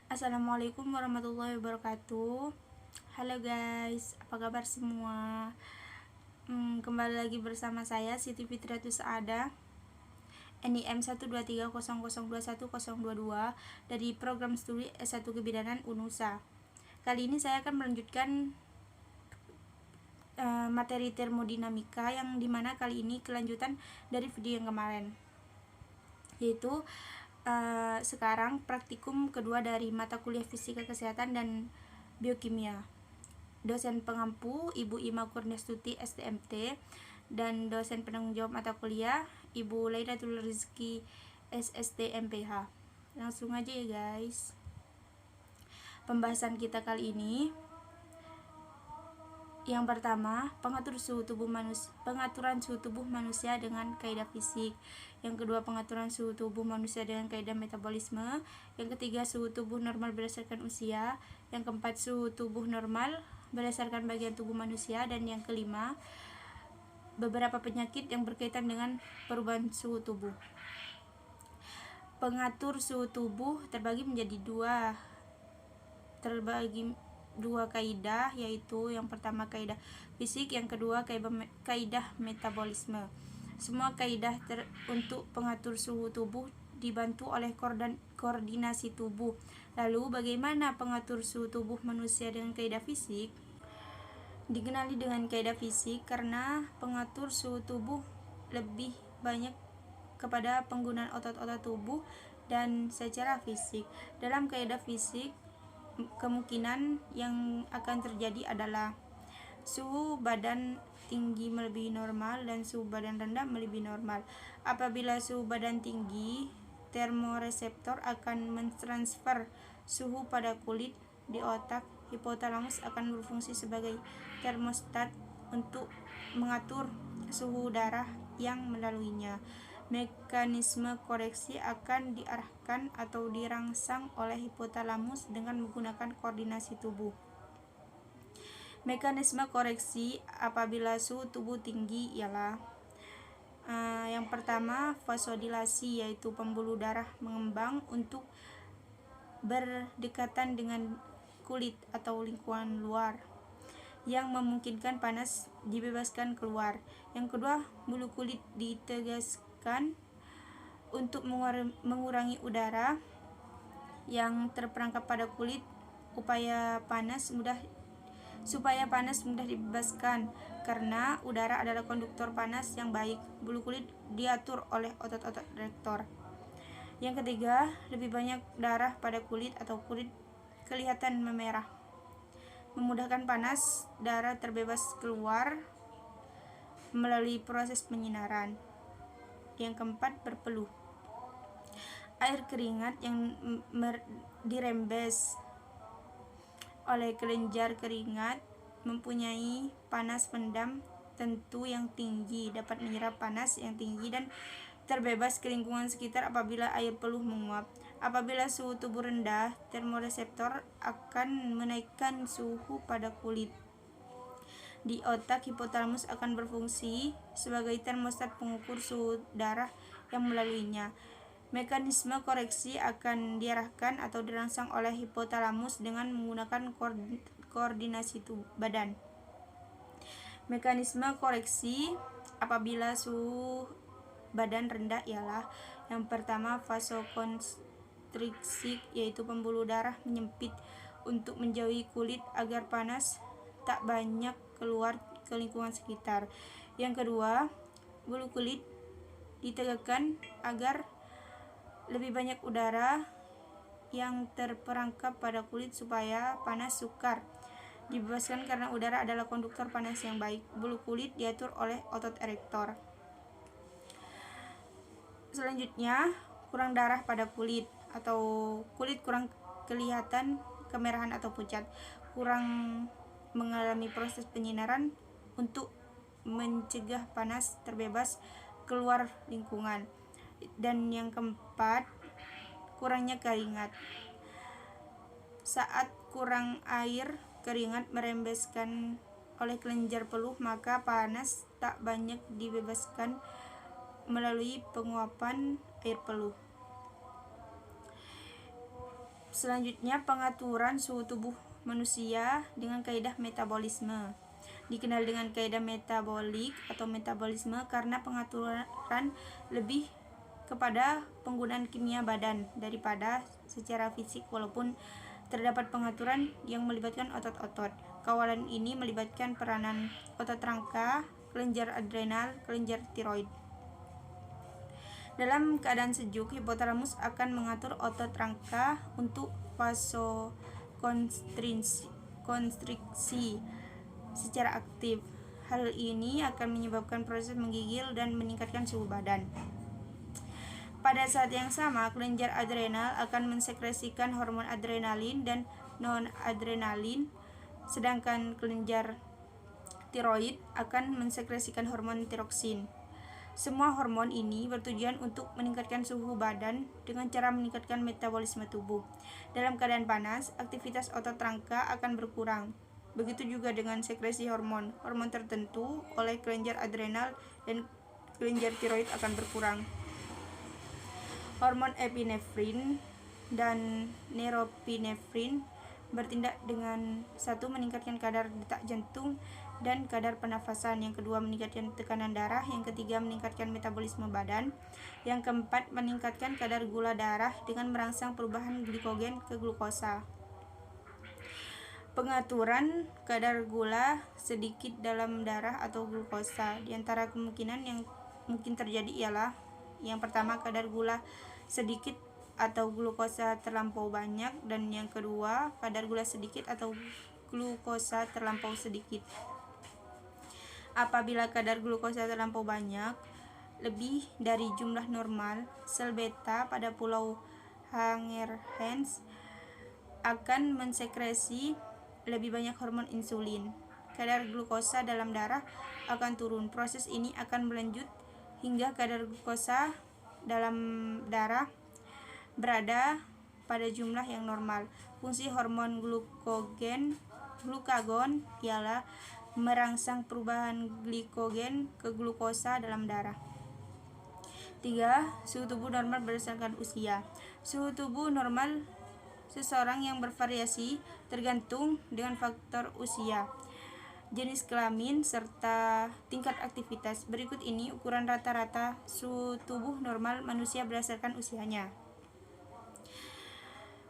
Assalamualaikum warahmatullahi wabarakatuh. Halo guys, apa kabar semua? Kembali lagi bersama saya Siti Fitriatus Ada, NIM 12300210022 dari program studi S1 Kebidanan UNUSA. Kali ini saya akan melanjutkan materi termodinamika, yang dimana kali ini kelanjutan dari video yang kemarin, yaitu sekarang praktikum kedua dari mata kuliah Fisika Kesehatan dan Biokimia. Dosen pengampu Ibu Ima Kurniastuti STMT, dan dosen penanggung jawab mata kuliah Ibu Lailatul Rizki SST MPH. Langsung aja ya guys. Pembahasan kita kali ini, yang pertama, pengaturan suhu tubuh manusia dengan kaidah fisik. Yang kedua, pengaturan suhu tubuh manusia dengan kaidah metabolisme. Yang ketiga, suhu tubuh normal berdasarkan usia. Yang keempat, suhu tubuh normal berdasarkan bagian tubuh manusia. Dan yang kelima, beberapa penyakit yang berkaitan dengan perubahan suhu tubuh. Pengatur suhu tubuh terbagi menjadi dua kaidah, yaitu yang pertama kaidah fisik, yang kedua kaidah metabolisme. Semua kaidah untuk pengatur suhu tubuh dibantu oleh koordinasi tubuh. Lalu bagaimana pengatur suhu tubuh manusia dengan kaidah fisik? Dikenali dengan kaidah fisik karena pengatur suhu tubuh lebih banyak kepada penggunaan otot-otot tubuh dan secara fisik. Dalam kaidah fisik, kemungkinan yang akan terjadi adalah suhu badan tinggi melebihi normal dan suhu badan rendah melebihi normal. Apabila suhu badan tinggi, termoreseptor akan mentransfer suhu pada kulit. Di otak, hipotalamus akan berfungsi sebagai termostat untuk mengatur suhu darah yang melaluinya. Mekanisme koreksi akan diarahkan atau dirangsang oleh hipotalamus dengan menggunakan koordinasi tubuh. Mekanisme koreksi apabila suhu tubuh tinggi ialah yang pertama, vasodilasi, yaitu pembuluh darah mengembang untuk berdekatan dengan kulit atau lingkungan luar, yang memungkinkan panas dibebaskan keluar. Yang kedua, bulu kulit ditegaskan untuk mengurangi udara yang terperangkap pada kulit supaya panas mudah dibebaskan, karena udara adalah konduktor panas yang baik. Bulu kulit diatur oleh otot-otot rektor. Yang ketiga, lebih banyak darah pada kulit atau kulit kelihatan memerah, memudahkan panas darah terbebas keluar melalui proses penyinaran. Yang keempat, berpeluh. Air keringat yang dirembes oleh kelenjar keringat mempunyai panas pendam tentu yang tinggi, dapat menyerap panas yang tinggi dan terbebas ke lingkungan sekitar apabila air peluh menguap. Apabila suhu tubuh rendah, termoreseptor akan menaikkan suhu pada kulit. Di otak, hipotalamus akan berfungsi sebagai termostat pengukur suhu darah yang melaluinya. Mekanisme koreksi akan diarahkan atau dirangsang oleh hipotalamus dengan menggunakan koordinasi badan. Mekanisme koreksi apabila suhu badan rendah ialah yang pertama, vasokonstriksi, yaitu pembuluh darah menyempit untuk menjauhi kulit agar panas tak banyak keluar ke lingkungan sekitar. Yang kedua, bulu kulit ditegakkan agar lebih banyak udara yang terperangkap pada kulit supaya panas sukar dibebaskan, karena udara adalah konduktor panas yang baik. Bulu kulit diatur oleh otot erektor. Selanjutnya, kurang darah pada kulit atau kulit kurang kelihatan kemerahan atau pucat, kurang mengalami proses penyinaran untuk mencegah panas terbebas keluar lingkungan. Dan yang keempat, kurangnya keringat. Saat kurang air, keringat merembeskan oleh kelenjar peluh, maka panas tak banyak dibebaskan melalui penguapan air peluh. Selanjutnya, pengaturan suhu tubuh manusia dengan kaidah metabolisme. Dikenal dengan kaidah metabolik atau metabolisme karena pengaturan lebih kepada penggunaan kimia badan daripada secara fisik, walaupun terdapat pengaturan yang melibatkan otot-otot. Kawalan ini melibatkan peranan otot rangka, kelenjar adrenal, kelenjar tiroid. Dalam keadaan sejuk, hipotalamus akan mengatur otot rangka untuk vasokonstriksi secara aktif. Hal ini akan menyebabkan proses menggigil dan meningkatkan suhu badan. Pada saat yang sama, kelenjar adrenal akan mensekresikan hormon adrenalin dan non-adrenalin, sedangkan kelenjar tiroid akan mensekresikan hormon tiroksin. Semua hormon ini bertujuan untuk meningkatkan suhu badan dengan cara meningkatkan metabolisme tubuh. Dalam keadaan panas, aktivitas otot rangka akan berkurang. Begitu juga dengan sekresi hormon tertentu oleh kelenjar adrenal dan kelenjar tiroid akan berkurang. Hormon epinefrin dan norepinefrin bertindak dengan satu meningkatkan kadar detak jantung dan kadar pernafasan, yang kedua meningkatkan tekanan darah, yang ketiga meningkatkan metabolisme badan, yang keempat meningkatkan kadar gula darah dengan merangsang perubahan glikogen ke glukosa. Pengaturan kadar gula sedikit dalam darah atau glukosa. Di antara kemungkinan yang mungkin terjadi ialah yang pertama, kadar gula sedikit atau glukosa terlampau banyak, dan yang kedua, kadar gula sedikit atau glukosa terlampau sedikit. Apabila kadar glukosa terlampau banyak, lebih dari jumlah normal, sel beta pada pulau Langerhans akan mensekresi lebih banyak hormon insulin. Kadar glukosa dalam darah akan turun. Proses ini akan berlanjut hingga kadar glukosa dalam darah berada pada jumlah yang normal. Fungsi hormon glukagon ialah merangsang perubahan glikogen ke glukosa dalam darah. 3. Suhu tubuh normal berdasarkan usia. Suhu tubuh normal seseorang yang bervariasi tergantung dengan faktor usia, jenis kelamin, serta tingkat aktivitas. Berikut ini ukuran rata-rata suhu tubuh normal manusia berdasarkan usianya.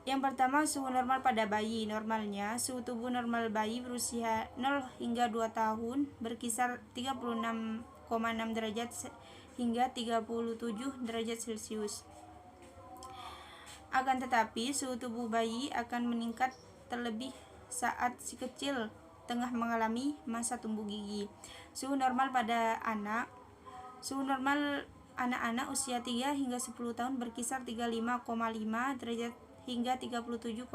Yang pertama, suhu normal pada bayi. Normalnya, suhu tubuh normal bayi berusia 0 hingga 2 tahun berkisar 36,6 derajat hingga 37 derajat Celcius. Akan tetapi, suhu tubuh bayi akan meningkat terlebih saat si kecil tengah mengalami masa tumbuh gigi. Suhu normal pada anak. Suhu normal anak-anak usia 3 hingga 10 tahun berkisar 35,5 derajat hingga 37,5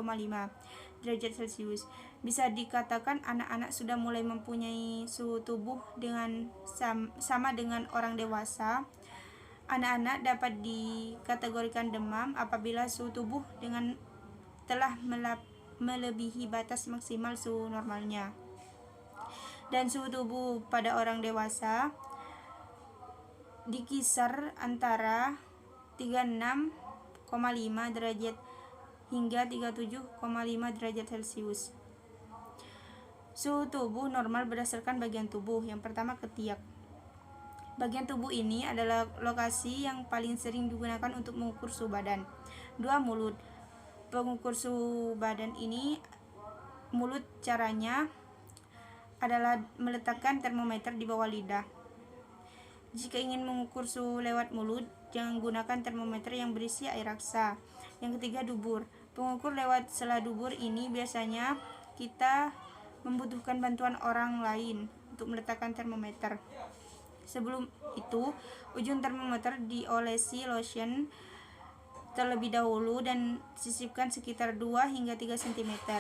derajat Celcius. Bisa dikatakan anak-anak sudah mulai mempunyai suhu tubuh dengan sama dengan orang dewasa. Anak-anak dapat dikategorikan demam apabila suhu tubuh dengan telah melebihi batas maksimal suhu normalnya. Dan suhu tubuh pada orang dewasa dikisar antara 36,5 derajat hingga 37,5 derajat Celcius. Suhu tubuh normal berdasarkan bagian tubuh. Yang pertama, ketiak. Bagian tubuh ini adalah lokasi yang paling sering digunakan untuk mengukur suhu badan. 2. Mulut. Pengukur suhu badan ini mulut caranya adalah meletakkan termometer di bawah lidah. Jika ingin mengukur suhu lewat mulut, jangan gunakan termometer yang berisi air raksa. Yang ketiga, dubur. Pengukur lewat sela dubur ini biasanya kita membutuhkan bantuan orang lain untuk meletakkan termometer. Sebelum itu, ujung termometer diolesi lotion terlebih dahulu dan sisipkan sekitar 2 hingga 3 cm.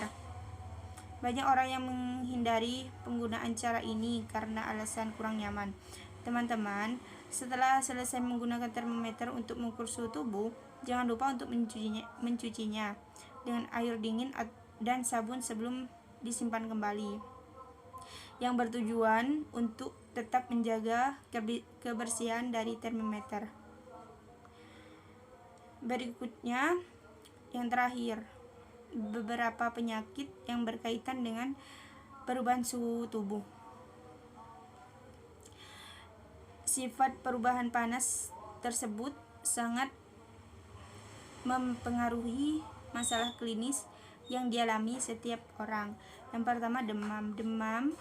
Banyak orang yang menghindari penggunaan cara ini karena alasan kurang nyaman. Teman-teman, setelah selesai menggunakan termometer untuk mengukur suhu tubuh, jangan lupa untuk mencucinya dengan air dingin dan sabun sebelum disimpan kembali. yang bertujuan untuk tetap menjaga kebersihan dari termometer. Berikutnya, yang terakhir, beberapa penyakit yang berkaitan dengan perubahan suhu tubuh. Sifat perubahan panas tersebut sangat mempengaruhi masalah klinis yang dialami setiap orang. Yang pertama, demam. Demam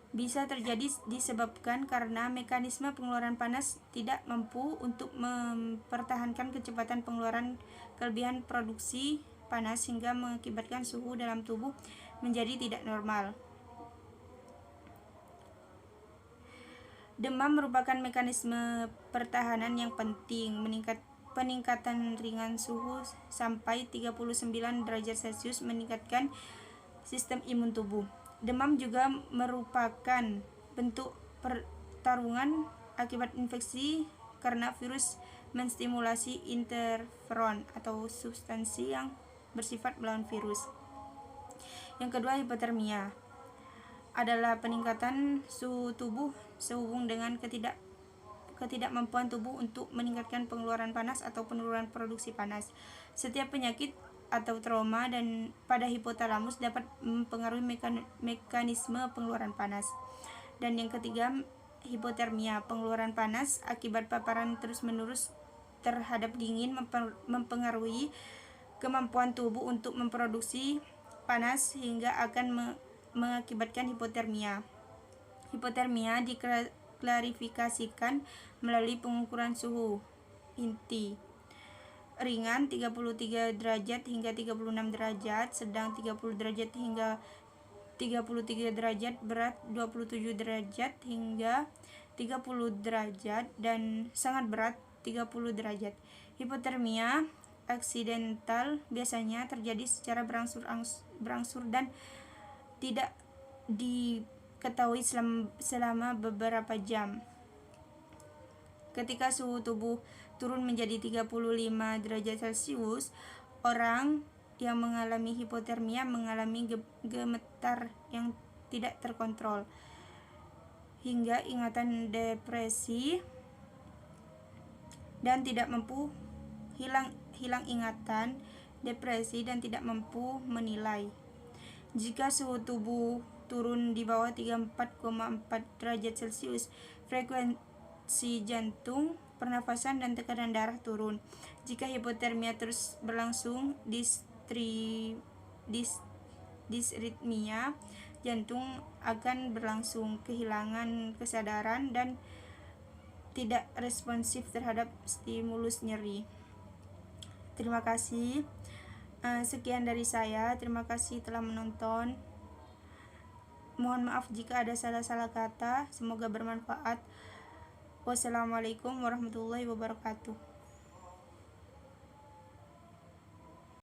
bisa terjadi disebabkan karena mekanisme pengeluaran panas tidak mampu untuk mempertahankan kecepatan pengeluaran kelebihan produksi panas sehingga mengakibatkan suhu dalam tubuh menjadi tidak normal. Demam merupakan mekanisme pertahanan yang penting. Peningkatan ringan suhu sampai 39 derajat Celcius meningkatkan sistem imun tubuh. Demam juga merupakan bentuk pertarungan akibat infeksi karena virus menstimulasi interferon atau substansi yang bersifat melawan virus. Yang kedua, hipotermia adalah peningkatan suhu tubuh sehubung dengan ketidakmampuan tubuh untuk meningkatkan pengeluaran panas atau penurunan produksi panas. Setiap penyakit atau trauma dan pada hipotalamus dapat mempengaruhi mekanisme pengeluaran panas. Dan yang ketiga, hipotermia, pengeluaran panas akibat paparan terus-menerus terhadap dingin mempengaruhi kemampuan tubuh untuk memproduksi panas hingga akan mengakibatkan hipotermia. Hipotermia diklarifikasikan melalui pengukuran suhu inti. Ringan 33 derajat hingga 36 derajat, sedang 30 derajat hingga 33 derajat, berat 27 derajat hingga 30 derajat, dan sangat berat 30 derajat. Hipotermia aksidental biasanya terjadi secara berangsur dan tidak diketahui selama beberapa jam. Ketika suhu tubuh turun menjadi 35 derajat Celcius, orang yang mengalami hipotermia mengalami gemetar yang tidak terkontrol, hingga ingatan depresi, dan tidak mampu hilang ingatan depresi dan tidak mampu menilai. Jika suhu tubuh turun di bawah 34,4 derajat Celcius, frekuensi jantung, pernafasan, dan tekanan darah turun. Jika hipotermia terus berlangsung, disritmia jantung akan berlangsung, kehilangan kesadaran, dan tidak responsif terhadap stimulus nyeri. Terima kasih. Sekian dari saya. Terima kasih telah menonton. Mohon maaf jika ada salah-salah kata. Semoga bermanfaat. Wassalamualaikum warahmatullahi wabarakatuh.